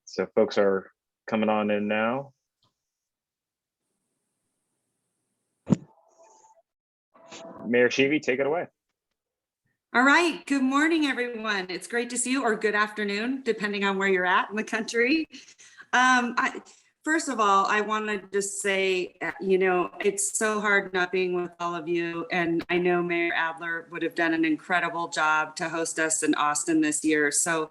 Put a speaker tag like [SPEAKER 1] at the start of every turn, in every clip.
[SPEAKER 1] So folks are coming on in now. Mayor Schieve, take it away.
[SPEAKER 2] All right, good morning, everyone. It's great to see you, or good afternoon, depending on where you're at in the country. First of all, I want to just say, it's so hard not being with all of you. And I know Mayor Adler would have done an incredible job to host us in Austin this year. So,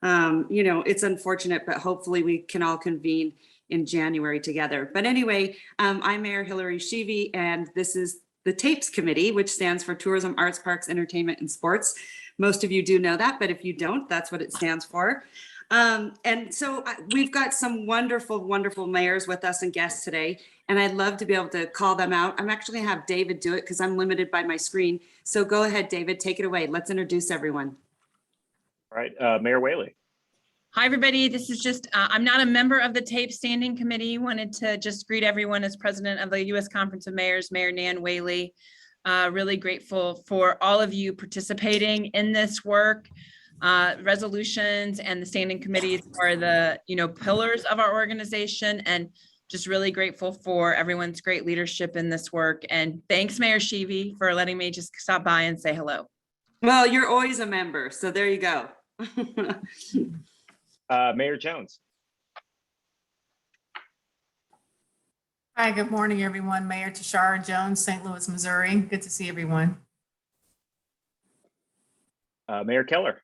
[SPEAKER 2] it's unfortunate, but hopefully we can all convene in January together. But anyway, I'm Mayor Hillary Schieve, and this is the TAPES Committee, which stands for Tourism, Arts, Parks, Entertainment, and Sports. Most of you do know that, but if you don't, that's what it stands for. And so we've got some wonderful, wonderful mayors with us and guests today, and I'd love to be able to call them out. I'm actually gonna have David do it because I'm limited by my screen. So go ahead, David, take it away. Let's introduce everyone.
[SPEAKER 1] All right, Mayor Whaley.
[SPEAKER 3] Hi, everybody. This is just, I'm not a member of the TAPE Standing Committee. Wanted to just greet everyone as president of the U.S. Conference of Mayors, Mayor Nan Whaley. Really grateful for all of you participating in this work. Resolutions and the standing committees are the, pillars of our organization, and just really grateful for everyone's great leadership in this work. And thanks, Mayor Schieve, for letting me just stop by and say hello.
[SPEAKER 2] Well, you're always a member, so there you go.
[SPEAKER 1] Mayor Jones.
[SPEAKER 4] Hi, good morning, everyone. Mayor Tashara Jones, St. Louis, Missouri. Good to see everyone.
[SPEAKER 1] Mayor Keller.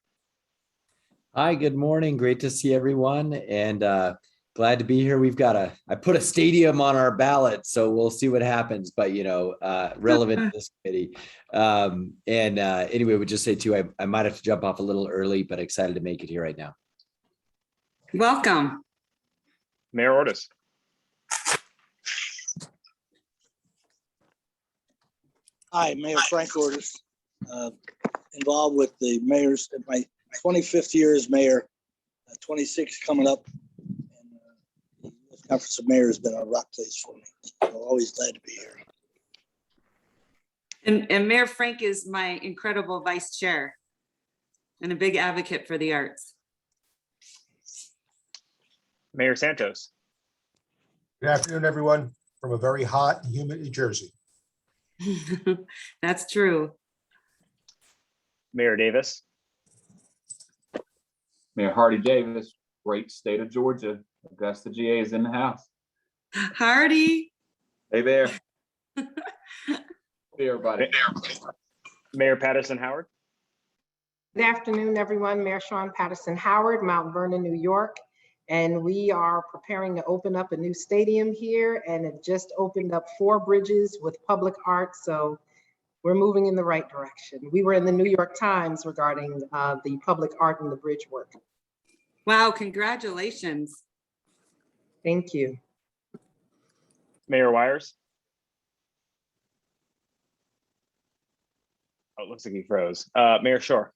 [SPEAKER 5] Hi, good morning. Great to see everyone, and glad to be here. I put a stadium on our ballot, so we'll see what happens, but relevant to this committee. Anyway, would just say too, I might have to jump off a little early, but excited to make it here right now.
[SPEAKER 2] Welcome.
[SPEAKER 1] Mayor Ortiz.
[SPEAKER 6] Hi, Mayor Frank Ortiz, involved with the mayors at my 25th year as mayor, 26 coming up. And the Conference of Mayors has been a rock place for me. I'm always glad to be here.
[SPEAKER 2] And Mayor Frank is my incredible vice chair and a big advocate for the arts.
[SPEAKER 1] Mayor Santos.
[SPEAKER 7] Good afternoon, everyone, from a very hot and humid New Jersey.
[SPEAKER 2] That's true.
[SPEAKER 1] Mayor Davis.
[SPEAKER 8] Mayor Hardy Davis, great state of Georgia. Augusta GA is in the house.
[SPEAKER 2] Hardy.
[SPEAKER 8] Hey there. Hey, everybody.
[SPEAKER 1] Mayor Patterson Howard.
[SPEAKER 9] Good afternoon, everyone. Mayor Sean Patterson Howard, Mount Vernon, New York. And we are preparing to open up a new stadium here, and it just opened up 4 bridges with public art. So we're moving in the right direction. We were in the New York Times regarding the public art and the bridge work.
[SPEAKER 2] Wow, congratulations.
[SPEAKER 9] Thank you.
[SPEAKER 1] Mayor Wires. Oh, it looks like he froze. Mayor Shore.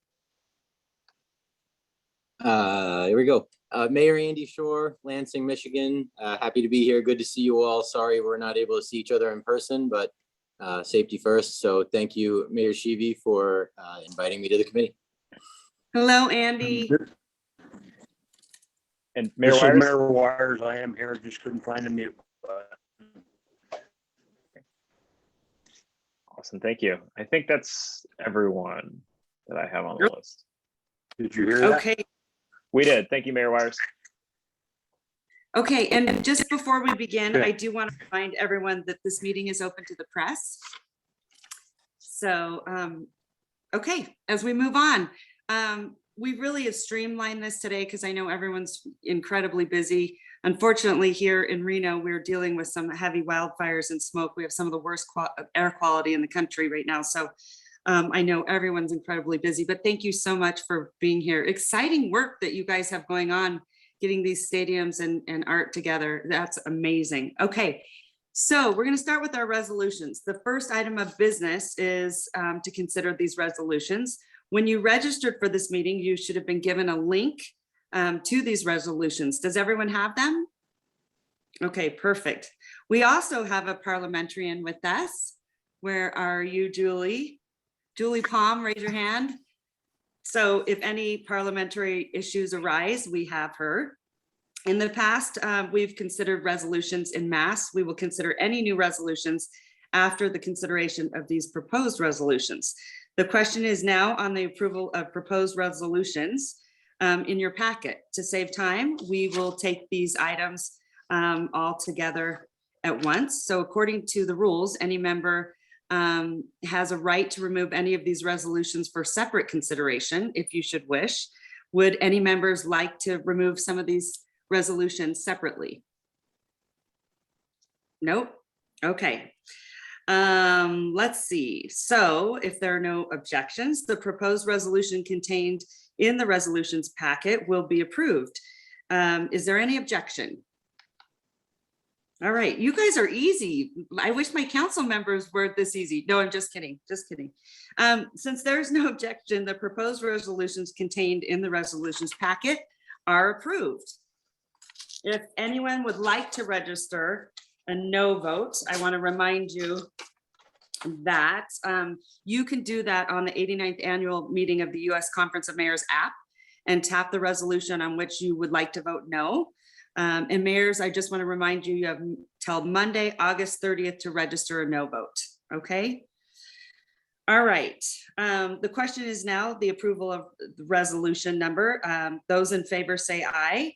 [SPEAKER 10] Here we go. Mayor Andy Shore, Lansing, Michigan. Happy to be here. Good to see you all. Sorry we're not able to see each other in person, but safety first. So thank you, Mayor Schieve, for inviting me to the committee.
[SPEAKER 2] Hello, Andy.
[SPEAKER 1] And Mayor Wires.
[SPEAKER 11] Mayor Wires, I am here. Just couldn't find the mute button.
[SPEAKER 1] Awesome, thank you. I think that's everyone that I have on the list.
[SPEAKER 11] Did you hear that?
[SPEAKER 2] Okay.
[SPEAKER 1] We did. Thank you, Mayor Wires.
[SPEAKER 2] Okay, and just before we begin, I do want to remind everyone that this meeting is open to the press. So, okay, as we move on, we really have streamlined this today because I know everyone's incredibly busy. Unfortunately, here in Reno, we're dealing with some heavy wildfires and smoke. We have some of the worst air quality in the country right now. So I know everyone's incredibly busy, but thank you so much for being here. Exciting work that you guys have going on, getting these stadiums and art together. That's amazing. Okay, so we're going to start with our resolutions. The first item of business is to consider these resolutions. When you registered for this meeting, you should have been given a link to these resolutions. Does everyone have them? Okay, perfect. We also have a parliamentarian with us. Where are you, Julie? Julie Palm, raise your hand. So if any parliamentary issues arise, we have her. In the past, we've considered resolutions in mass. We will consider any new resolutions after the consideration of these proposed resolutions. The question is now on the approval of proposed resolutions in your packet. To save time, we will take these items all together at once. So according to the rules, any member has a right to remove any of these resolutions for separate consideration if you should wish. Would any members like to remove some of these resolutions separately? Nope. Okay. Let's see. So if there are no objections, the proposed resolution contained in the resolutions packet will be approved. Is there any objection? All right, you guys are easy. I wish my council members were this easy. No, I'm just kidding, just kidding. Since there's no objection, the proposed resolutions contained in the resolutions packet are approved. If anyone would like to register a no vote, I want to remind you that you can do that on the 89th annual meeting of the U.S. Conference of Mayors app and tap the resolution on which you would like to vote no. And mayors, I just want to remind you, you have till Monday, August 30th to register a no vote, okay? All right, the question is now the approval of the resolution number. Those in favor say aye.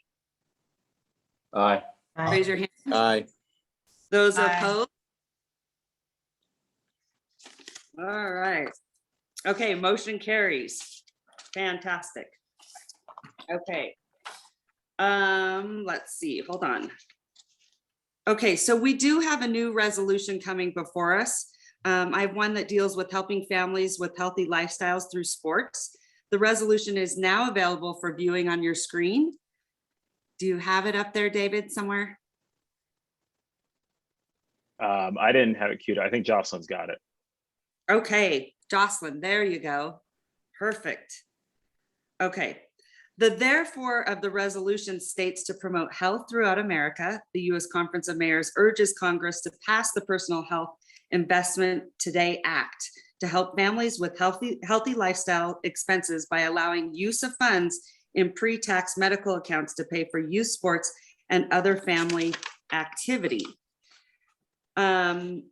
[SPEAKER 8] Aye.
[SPEAKER 2] Raise your hand.
[SPEAKER 10] Aye.
[SPEAKER 2] Those
[SPEAKER 4] Aye.
[SPEAKER 2] opposed? All right. Okay, motion carries. Fantastic. Okay. Let's see, hold on. Okay, so we do have a new resolution coming before us. I have one that deals with helping families with healthy lifestyles through sports. The resolution is now available for viewing on your screen. Do you have it up there, David, somewhere?
[SPEAKER 1] I didn't have it queued. I think Jocelyn's got it.
[SPEAKER 2] Okay, Jocelyn, there you go. Perfect. Okay. The therefore of the resolution states to promote health throughout America, the U.S. Conference of Mayors urges Congress to pass the Personal Health Investment Today Act to help families with healthy lifestyle expenses by allowing use of funds in pre-tax medical accounts to pay for youth sports and other family activity. And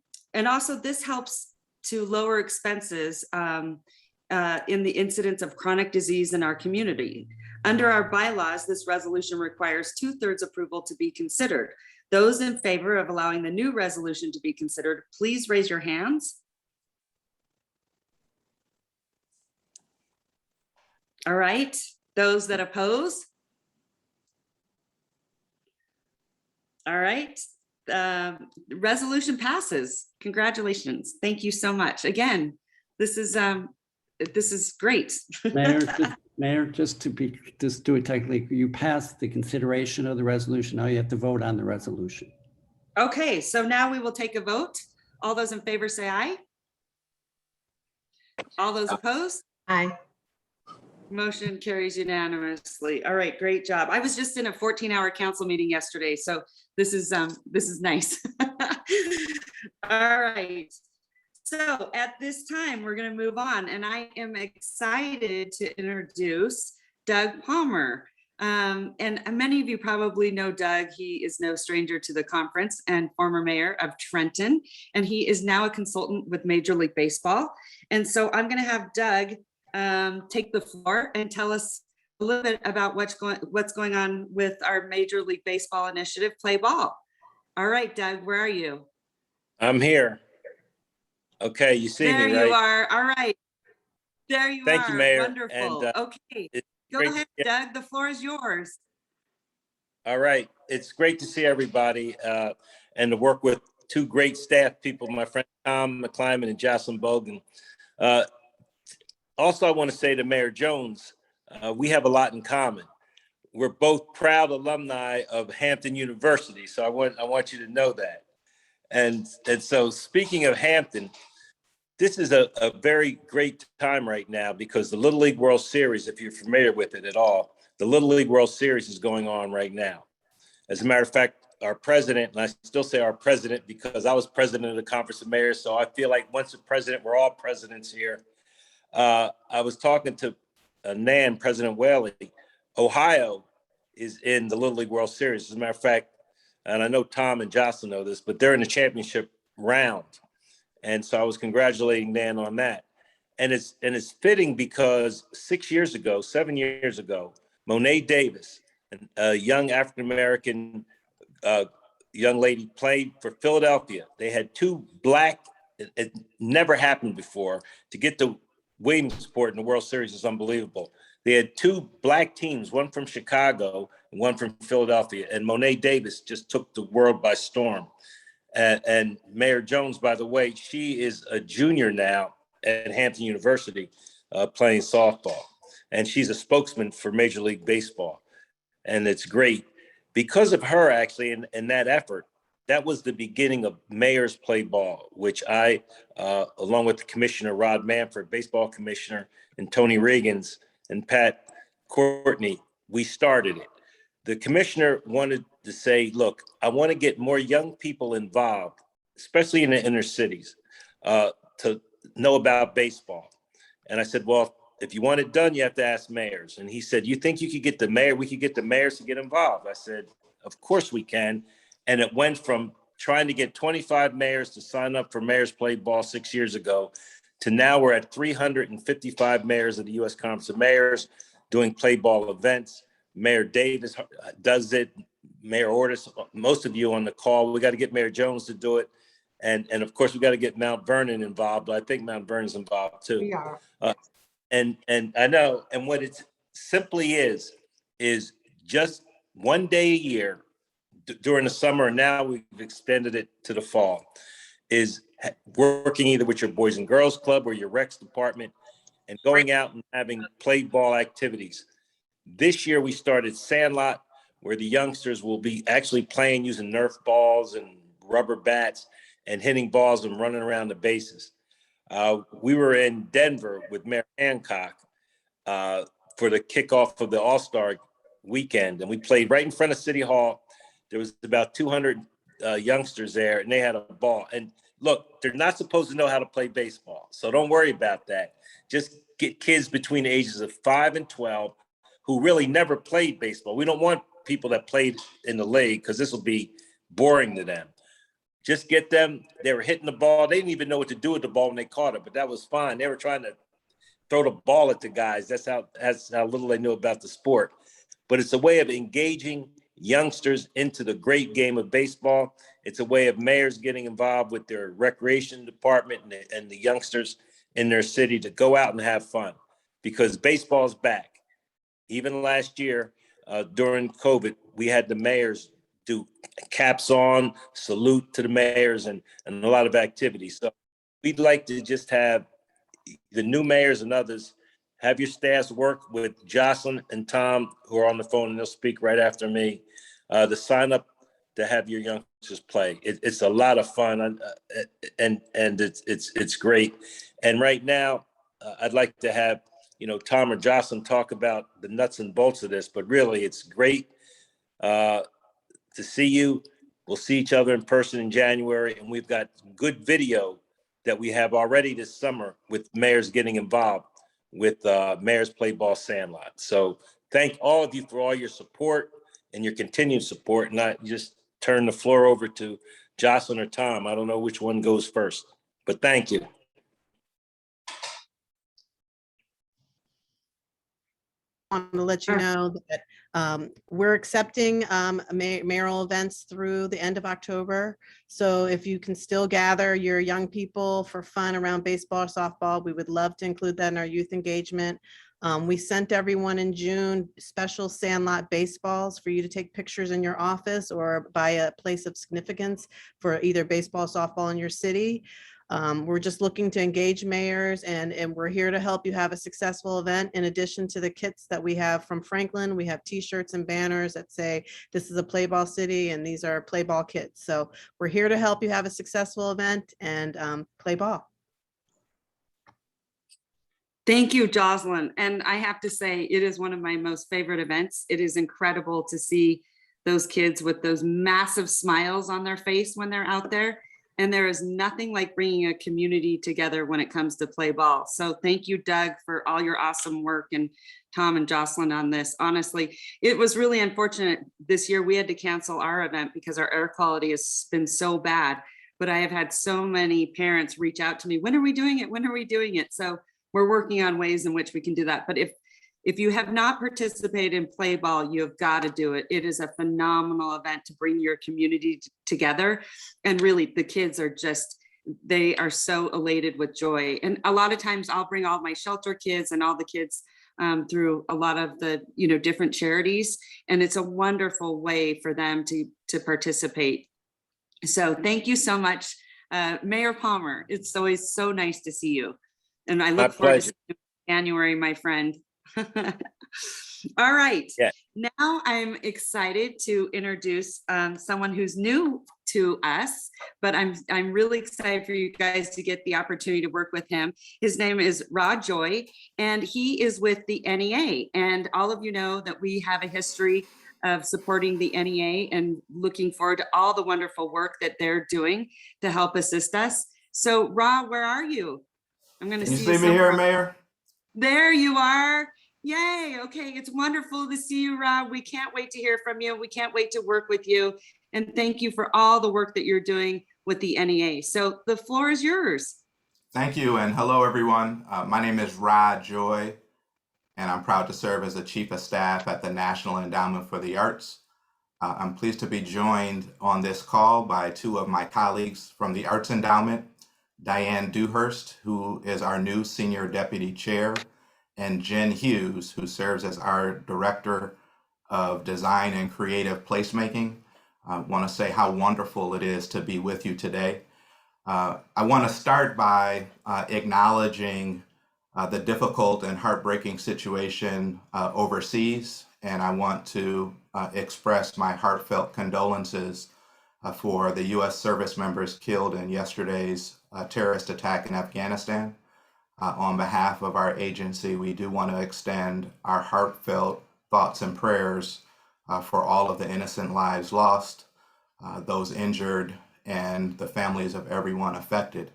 [SPEAKER 2] also this helps to lower expenses in the incidence of chronic disease in our community. Under our bylaws, this resolution requires 2/3 approval to be considered. Those in favor of allowing the new resolution to be considered, please raise your hands. All right, those that oppose? All right, resolution passes. Congratulations. Thank you so much. Again, this is great.
[SPEAKER 12] Mayor, just to do it technically, you passed the consideration of the resolution. Now you have to vote on the resolution.
[SPEAKER 2] Okay, so now we will take a vote. All those in favor say aye. All those opposed?
[SPEAKER 9] Aye.
[SPEAKER 2] Motion carries unanimously. All right, great job. I was just in a 14-hour council meeting yesterday, so this is nice. All right. So at this time, we're going to move on, and I am excited to introduce Doug Palmer. And many of you probably know Doug. He is no stranger to the conference and former mayor of Trenton, and he is now a consultant with Major League Baseball. And so I'm going to have Doug take the floor and tell us a little bit about what's going on with our Major League Baseball initiative, Play Ball. All right, Doug, where are you?
[SPEAKER 13] I'm here. Okay, you see me, right?
[SPEAKER 2] There you are. All right. There you are.
[SPEAKER 13] Thank you, Mayor.
[SPEAKER 2] Wonderful.
[SPEAKER 13] And,
[SPEAKER 2] okay. Go
[SPEAKER 13] great
[SPEAKER 2] ahead, Doug. The floor is yours.
[SPEAKER 13] All right. It's great to see everybody and to work with two great staff people, my friend Tom McClyman and Jocelyn Bogan. Also, I want to say to Mayor Jones, we have a lot in common. We're both proud alumni of Hampton University, so I want you to know that. And so speaking of Hampton, this is a very great time right now because the Little League World Series, if you're familiar with it at all, the Little League World Series is going on right now. As a matter of fact, our president, and I still say our president because I was president of the Conference of Mayors, so I feel like once a president, we're all presidents here. I was talking to Nan, President Whaley. Ohio is in the Little League World Series. As a matter of fact, and I know Tom and Jocelyn know this, but they're in the championship round. And so I was congratulating Dan on that. And it's fitting because 7 years ago, Monet Davis, a young African-American young lady, played for Philadelphia. They had two black, it never happened before. To get to Williamsport in the World Series is unbelievable. They had two black teams, one from Chicago and one from Philadelphia. And Monet Davis just took the world by storm. And Mayor Jones, by the way, she is a junior now at Hampton University playing softball. And she's a spokesman for Major League Baseball. And it's great. Because of her, actually, in that effort, that was the beginning of Mayors Play Ball, which I, along with the Commissioner Rod Manford, baseball commissioner, and Tony Riggins and Pat Courtney, we started it. The commissioner wanted to say, look, I want to get more young people involved, especially in the inner cities, to know about baseball. And I said, well, if you want it done, you have to ask mayors. And he said, you think you could get the mayor? We could get the mayors to get involved. I said, of course we can. And it went from trying to get 25 mayors to sign up for Mayors Play Ball 6 years ago to now we're at 355 mayors of the U.S. Conference of Mayors doing play ball events. Mayor Davis does it. Mayor Ortiz, most of you on the call. We got to get Mayor Jones to do it. And of course, we got to get Mount Vernon involved. But I think Mount Vernon's involved too.
[SPEAKER 9] We are.
[SPEAKER 13] And I know, and what it simply is just one day a year during the summer, and now we've extended it to the fall, is working either with your Boys and Girls Club or your Recs department and going out and having play ball activities. This year we started Sandlot, where the youngsters will be actually playing using Nerf balls and rubber bats and hitting balls and running around the bases. We were in Denver with Mayor Hancock for the kickoff of the All-Star weekend, and we played right in front of City Hall. There was about 200 youngsters there, and they had a ball. And look, they're not supposed to know how to play baseball, so don't worry about that. Just get kids between the ages of 5 and 12 who really never played baseball. We don't want people that played in the league because this will be boring to them. Just get them. They were hitting the ball. They didn't even know what to do with the ball when they caught it, but that was fine. They were trying to throw the ball at the guys. That's how little they knew about the sport. But it's a way of engaging youngsters into the great game of baseball. It's a way of mayors getting involved with their recreation department and the youngsters in their city to go out and have fun, because baseball's back. Even last year during COVID, we had the mayors do caps on, salute to the mayors, and a lot of activities. So we'd like to just have the new mayors and others have your staffs work with Jocelyn and Tom, who are on the phone, and they'll speak right after me, to sign up to have your youngsters play. It's a lot of fun, and it's great. And right now, I'd like to have Tom or Jocelyn talk about the nuts and bolts of this, but really it's great to see you. We'll see each other in person in January, and we've got good video that we have already this summer with mayors getting involved with Mayors Play Ball Sandlot. So thank all of you for all your support and your continued support. And I just turn the floor over to Jocelyn or Tom. I don't know which one goes first, but thank you.
[SPEAKER 14] Want to let you know that we're accepting mayoral events through the end of October. So if you can still gather your young people for fun around baseball, softball, we would love to include that in our youth engagement. We sent everyone in June special Sandlot baseballs for you to take pictures in your office or by a place of significance for either baseball, softball in your city. We're just looking to engage mayors, and we're here to help you have a successful event. In addition to the kits that we have from Franklin, we have t-shirts and banners that say this is a play ball city and these are play ball kits. So we're here to help you have a successful event and play ball.
[SPEAKER 2] Thank you, Jocelyn. And I have to say, it is one of my most favorite events. It is incredible to see those kids with those massive smiles on their face when they're out there. And there is nothing like bringing a community together when it comes to play ball. So thank you, Doug, for all your awesome work, and Tom and Jocelyn on this. Honestly, it was really unfortunate this year. We had to cancel our event because our air quality has been so bad. But I have had so many parents reach out to me, when are we doing it? When are we doing it? So we're working on ways in which we can do that. But if you have not participated in play ball, you have got to do it. It is a phenomenal event to bring your community together. And really, the kids are just, they are so elated with joy. And a lot of times I'll bring all my shelter kids and all the kids through a lot of the, different charities. And it's a wonderful way for them to participate. So thank you so much, Mayor Palmer. It's always so nice to see you. And I look forward to seeing you in January, my friend. All right.
[SPEAKER 13] Yeah.
[SPEAKER 2] Now I'm excited to introduce someone who's new to us, but I'm really excited for you guys to get the opportunity to work with him. His name is Rod Joy, and he is with the NEA. And all of you know that we have a history of supporting the NEA and looking forward to all the wonderful work that they're doing to help assist us. So Rod, where are you? I'm going to see
[SPEAKER 15] you see me here, Mayor?
[SPEAKER 2] There you are. Yay. Okay. It's wonderful to see you, Rob. We can't wait to hear from you. We can't wait to work with you. And thank you for all the work that you're doing with the NEA. So the floor is yours.
[SPEAKER 15] Thank you. And hello, everyone. My name is Rod Joy, and I'm proud to serve as the Chief of Staff at the National Endowment for the Arts. I'm pleased to be joined on this call by two of my colleagues from the Arts Endowment, Diane Dewhurst, who is our new Senior Deputy Chair, and Jen Hughes, who serves as our Director of Design and Creative Placemaking. I want to say how wonderful it is to be with you today. I want to start by acknowledging the difficult and heartbreaking situation overseas, and I want to express my heartfelt condolences for the U.S. service members killed in yesterday's terrorist attack in Afghanistan. On behalf of our agency, we do want to extend our heartfelt thoughts and prayers for all of the innocent lives lost, those injured, and the families of everyone affected.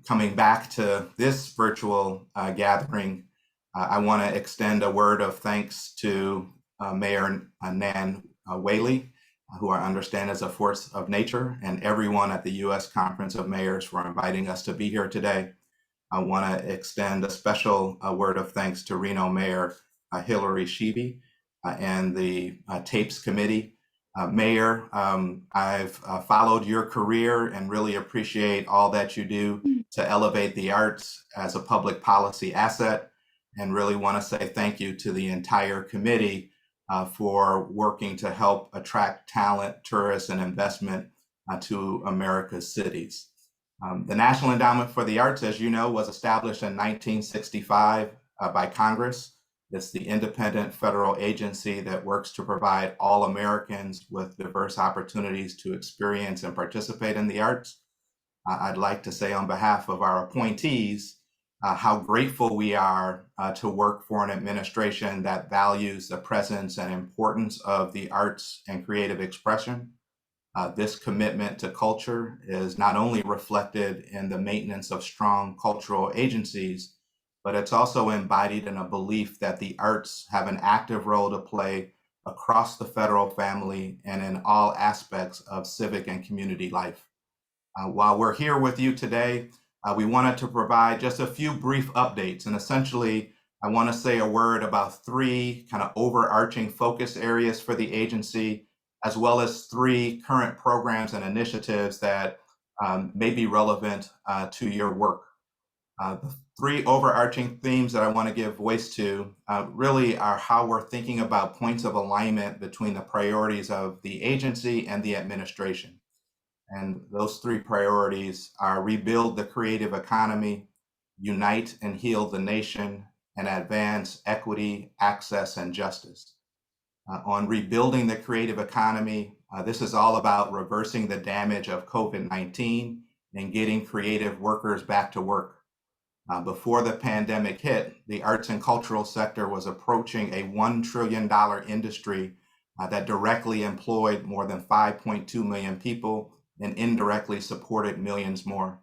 [SPEAKER 15] Coming back to this virtual gathering, I want to extend a word of thanks to Mayor Nan Whaley, who I understand is a force of nature, and everyone at the U.S. Conference of Mayors for inviting us to be here today. I want to extend a special word of thanks to Reno Mayor Hillary Schieve and the TAPES Committee. Mayor, I've followed your career and really appreciate all that you do to elevate the arts as a public policy asset, and really want to say thank you to the entire committee for working to help attract talent, tourists, and investment to America's cities. The National Endowment for the Arts, as you know, was established in 1965 by Congress. It's the independent federal agency that works to provide all Americans with diverse opportunities to experience and participate in the arts. I'd like to say on behalf of our appointees, how grateful we are to work for an administration that values the presence and importance of the arts and creative expression. This commitment to culture is not only reflected in the maintenance of strong cultural agencies, but it's also embodied in a belief that the arts have an active role to play across the federal family and in all aspects of civic and community life. While we're here with you today, we wanted to provide just a few brief updates. And essentially, I want to say a word about three kind of overarching focus areas for the agency, as well as three current programs and initiatives that may be relevant to your work. The three overarching themes that I want to give voice to really are how we're thinking about points of alignment between the priorities of the agency and the administration. And those three priorities are rebuild the creative economy, unite and heal the nation, and advance equity, access, and justice. On rebuilding the creative economy, this is all about reversing the damage of COVID-19 and getting creative workers back to work. Before the pandemic hit, the arts and cultural sector was approaching a $1 trillion industry that directly employed more than 5.2 million people and indirectly supported millions more.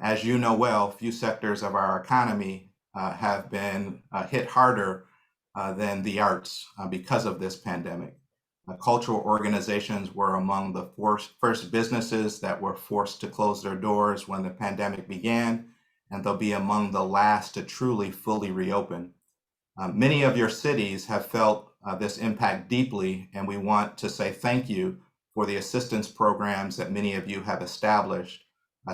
[SPEAKER 15] As you know well, few sectors of our economy have been hit harder than the arts because of this pandemic. Cultural organizations were among the first businesses that were forced to close their doors when the pandemic began, and they'll be among the last to truly fully reopen. Many of your cities have felt this impact deeply, and we want to say thank you for the assistance programs that many of you have established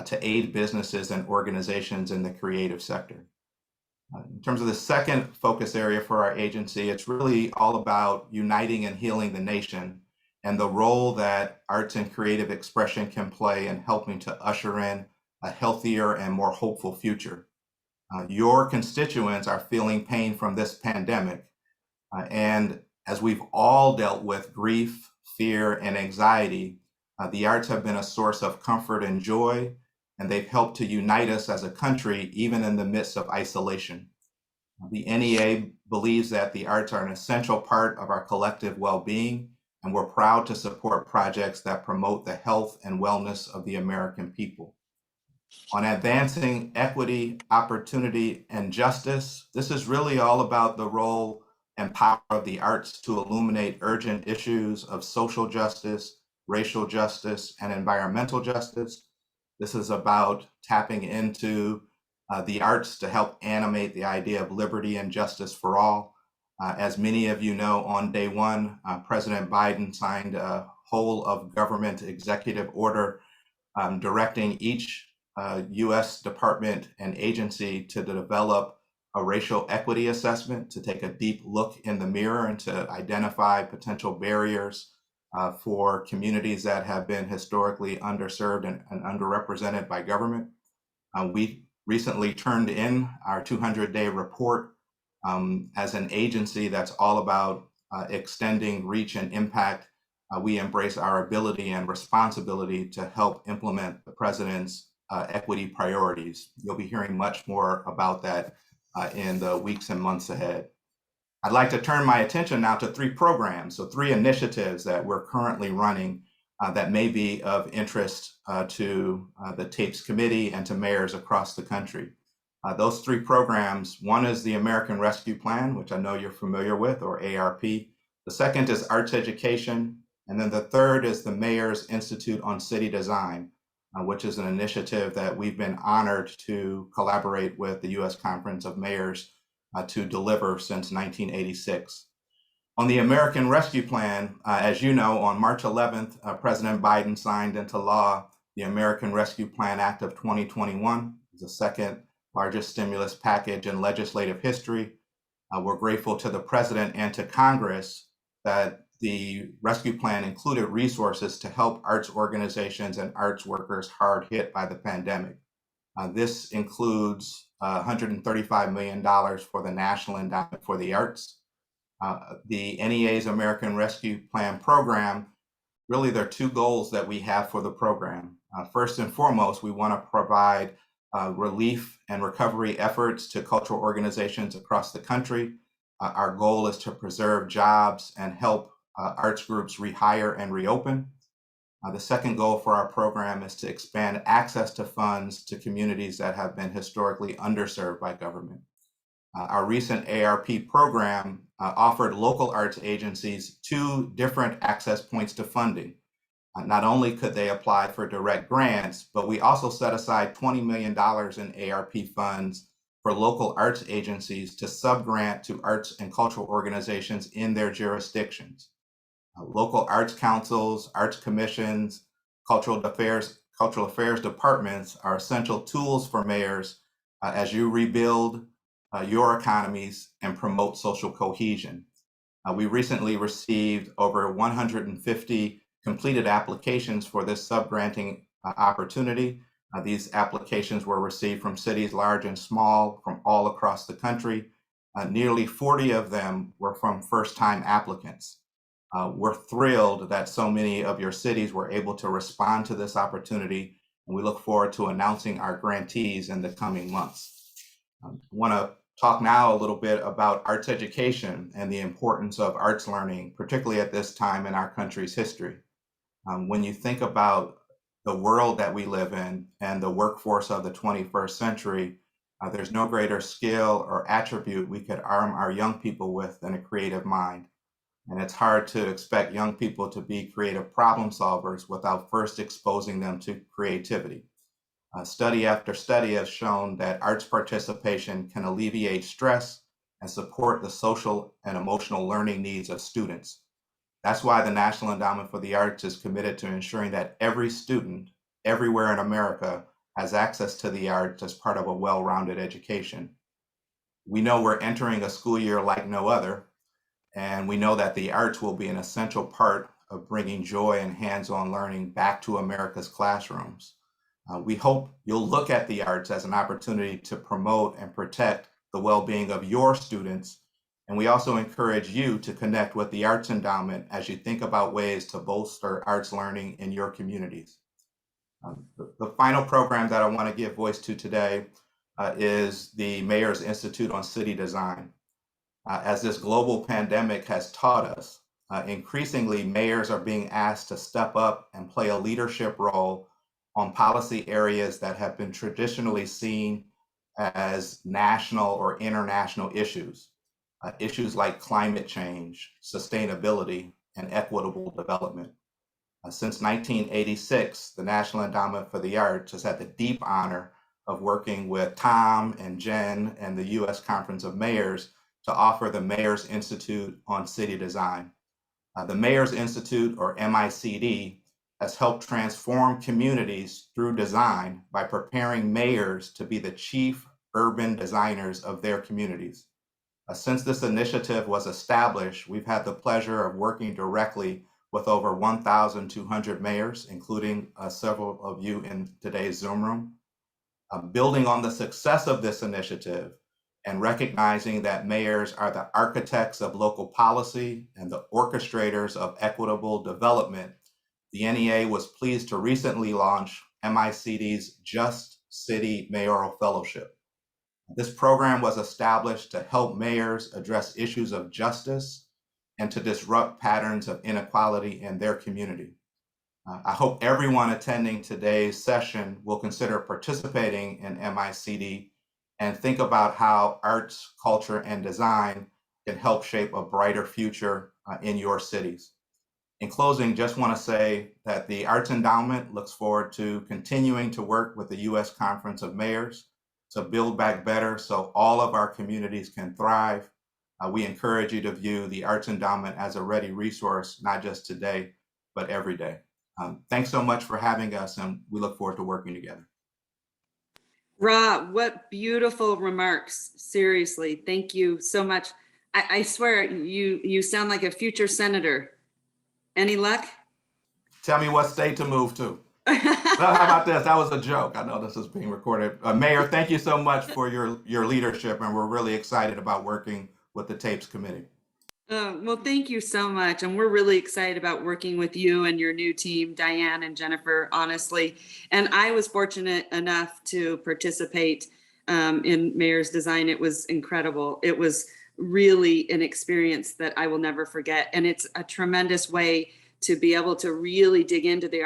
[SPEAKER 15] to aid businesses and organizations in the creative sector. In terms of the second focus area for our agency, it's really all about uniting and healing the nation and the role that arts and creative expression can play in helping to usher in a healthier and more hopeful future. Your constituents are feeling pain from this pandemic, and as we've all dealt with grief, fear, and anxiety, the arts have been a source of comfort and joy, and they've helped to unite us as a country, even in the midst of isolation. The NEA believes that the arts are an essential part of our collective well-being, and we're proud to support projects that promote the health and wellness of the American people. On advancing equity, opportunity, and justice, this is really all about the role and power of the arts to illuminate urgent issues of social justice, racial justice, and environmental justice. This is about tapping into the arts to help animate the idea of liberty and justice for all. As many of you know, on day one, President Biden signed a whole of government executive order directing each US department and agency to develop a racial equity assessment, to take a deep look in the mirror and to identify potential barriers for communities that have been historically underserved and underrepresented by government. We recently turned in our 200-day report as an agency that's all about extending reach and impact. We embrace our ability and responsibility to help implement the president's equity priorities. You'll be hearing much more about that in the weeks and months ahead. I'd like to turn my attention now to three programs, so three initiatives that we're currently running that may be of interest to the TAPES committee and to mayors across the country. Those three programs, one is the American Rescue Plan, which I know you're familiar with, or ARP. The second is Arts Education. And then the third is the Mayor's Institute on City Design, which is an initiative that we've been honored to collaborate with the U.S. Conference of Mayors to deliver since 1986. On the American Rescue Plan, as you know, on March 11th, President Biden signed into law the American Rescue Plan Act of 2021. It's the second largest stimulus package in legislative history. We're grateful to the president and to Congress that the rescue plan included resources to help arts organizations and arts workers hard hit by the pandemic. This includes $135 million for the National Endowment for the Arts. The NEA's American Rescue Plan program, really there are two goals that we have for the program. First and foremost, we want to provide relief and recovery efforts to cultural organizations across the country. Our goal is to preserve jobs and help arts groups rehire and reopen. The second goal for our program is to expand access to funds to communities that have been historically underserved by government. Our recent ARP program offered local arts agencies two different access points to funding. Not only could they apply for direct grants, but we also set aside $20 million in ARP funds for local arts agencies to subgrant to arts and cultural organizations in their jurisdictions. Local arts councils, arts commissions, cultural affairs departments are essential tools for mayors as you rebuild your economies and promote social cohesion. We recently received over 150 completed applications for this subgranting opportunity. These applications were received from cities large and small from all across the country. Nearly 40 of them were from first-time applicants. We're thrilled that so many of your cities were able to respond to this opportunity, and we look forward to announcing our grantees in the coming months. I want to talk now a little bit about arts education and the importance of arts learning, particularly at this time in our country's history. When you think about the world that we live in and the workforce of the 21st century, there's no greater skill or attribute we could arm our young people with than a creative mind. And it's hard to expect young people to be creative problem solvers without first exposing them to creativity. Study after study has shown that arts participation can alleviate stress and support the social and emotional learning needs of students. That's why the National Endowment for the Arts is committed to ensuring that every student everywhere in America has access to the arts as part of a well-rounded education. We know we're entering a school year like no other, and we know that the arts will be an essential part of bringing joy and hands-on learning back to America's classrooms. We hope you'll look at the arts as an opportunity to promote and protect the well-being of your students. And we also encourage you to connect with the Arts Endowment as you think about ways to bolster arts learning in your communities. The final program that I want to give voice to today is the Mayor's Institute on City Design. As this global pandemic has taught us, increasingly mayors are being asked to step up and play a leadership role on policy areas that have been traditionally seen as national or international issues. Issues like climate change, sustainability, and equitable development. Since 1986, the National Endowment for the Arts has had the deep honor of working with Tom and Jen and the U.S. Conference of Mayors to offer the Mayor's Institute on City Design. The Mayor's Institute, or MICD, has helped transform communities through design by preparing mayors to be the chief urban designers of their communities. Since this initiative was established, we've had the pleasure of working directly with over 1,200 mayors, including several of you in today's Zoom room. Building on the success of this initiative and recognizing that mayors are the architects of local policy and the orchestrators of equitable development, the NEA was pleased to recently launch MICD's Just City Mayoral Fellowship. This program was established to help mayors address issues of justice and to disrupt patterns of inequality in their community. I hope everyone attending today's session will consider participating in MICD and think about how arts, culture, and design can help shape a brighter future in your cities. In closing, just want to say that the Arts Endowment looks forward to continuing to work with the U.S. Conference of Mayors to build back better so all of our communities can thrive. We encourage you to view the Arts Endowment as a ready resource, not just today, but every day. Thanks so much for having us, and we look forward to working together.
[SPEAKER 2] Ra, what beautiful remarks. Seriously, thank you so much. I swear you sound like a future senator. Any luck?
[SPEAKER 15] Tell me what state to move to. How about this? That was a joke. I know this is being recorded. Mayor, thank you so much for your leadership, and we're really excited about working with the Tapes Committee.
[SPEAKER 2] Well, thank you so much. And we're really excited about working with you and your new team, Diane and Jennifer, honestly. And I was fortunate enough to participate in Mayor's Design. It was incredible. It was really an experience that I will never forget. And it's a tremendous way to be able to really dig into the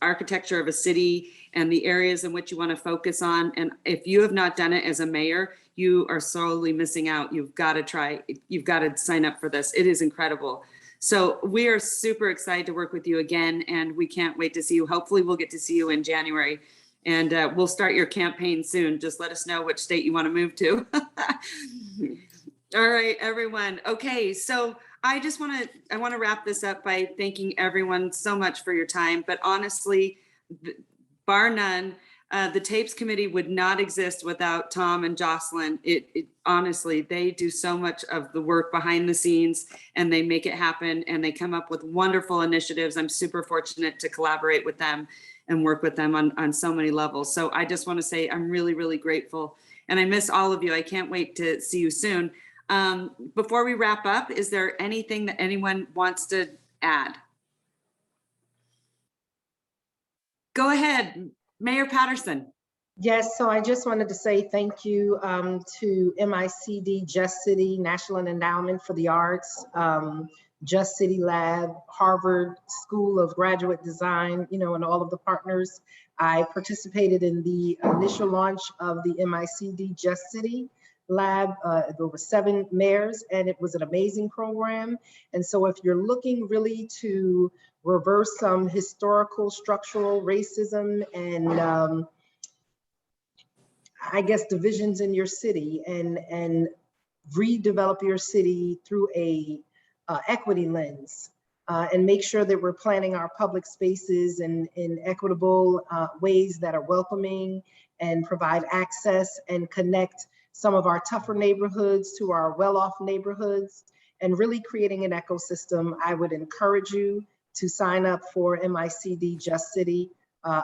[SPEAKER 2] architecture of a city and the areas in which you want to focus on. And if you have not done it as a mayor, you are sorely missing out. You've got to try, you've got to sign up for this. It is incredible. So we are super excited to work with you again, and we can't wait to see you. Hopefully we'll get to see you in January, and we'll start your campaign soon. Just let us know which state you want to move to. All right, everyone. Okay, so I want to wrap this up by thanking everyone so much for your time. But honestly, bar none, the Tapes Committee would not exist without Tom and Jocelyn. Honestly, they do so much of the work behind the scenes, and they make it happen, and they come up with wonderful initiatives. I'm super fortunate to collaborate with them and work with them on so many levels. So I just want to say I'm really, really grateful. And I miss all of you. I can't wait to see you soon. Before we wrap up, is there anything that anyone wants to add? Go ahead, Mayor Patterson.
[SPEAKER 9] Yes, so I just wanted to say thank you to MICD, Just City, National Endowment for the Arts, Just City Lab, Harvard School of Graduate Design, you know, and all of the partners. I participated in the initial launch of the MICD Just City Lab. There were 7 mayors, and it was an amazing program. And so if you're looking really to reverse some historical structural racism and I guess divisions in your city and redevelop your city through a equity lens and make sure that we're planning our public spaces in equitable ways that are welcoming and provide access and connect some of our tougher neighborhoods to our well-off neighborhoods and really creating an ecosystem. I would encourage you to sign up for MICD Just City.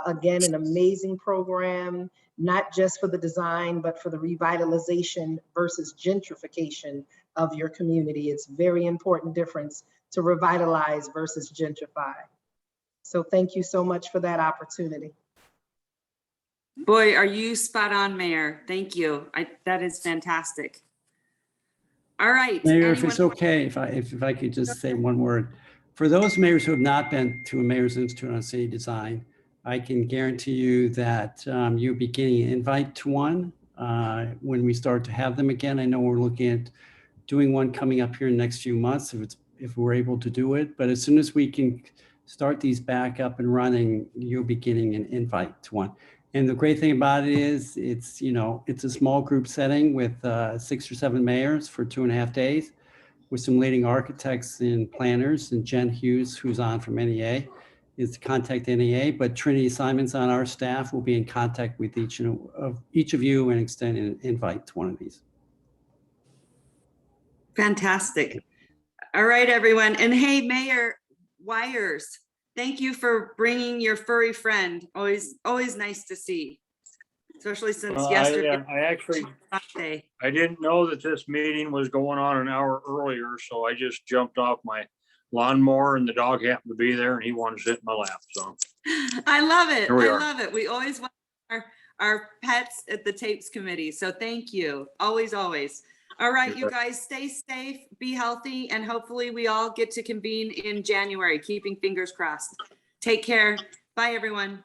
[SPEAKER 9] Again, an amazing program, not just for the design, but for the revitalization versus gentrification of your community. It's a very important difference to revitalize versus gentrify. So thank you so much for that opportunity.
[SPEAKER 2] Boy, are you spot on, Mayor. Thank you. That is fantastic. All right.
[SPEAKER 12] Mayor, if it's okay, if I could just say one word. For those mayors who have not been to a Mayor's Institute on City Design, I can guarantee you that you'll be getting an invite to one when we start to have them again. I know we're looking at doing one coming up here in the next few months if we're able to do it. But as soon as we can start these back up and running, you'll be getting an invite to one. And the great thing about it is it's a small group setting with 6 or 7 mayors for 2.5 days with some leading architects and planners, and Jen Hughes, who's on from NEA, is to contact NEA, but Trinity Simons on our staff will be in contact with each of you and extend an invite to one of these.
[SPEAKER 2] Fantastic. All right, everyone. And hey, Mayor Wires, thank you for bringing your furry friend. Always nice to see, especially since yesterday.
[SPEAKER 11] I didn't know that this meeting was going on an hour earlier, so I just jumped off my lawnmower and the dog happened to be there and he wanted to sit in my lap. So
[SPEAKER 2] I love it.
[SPEAKER 11] Here we
[SPEAKER 2] I
[SPEAKER 11] are.
[SPEAKER 2] love it. We always want our pets at the tapes committee. So thank you. Always. All right, you guys stay safe, be healthy, and hopefully we all get to convene in January, keeping fingers crossed. Take care. Bye, everyone.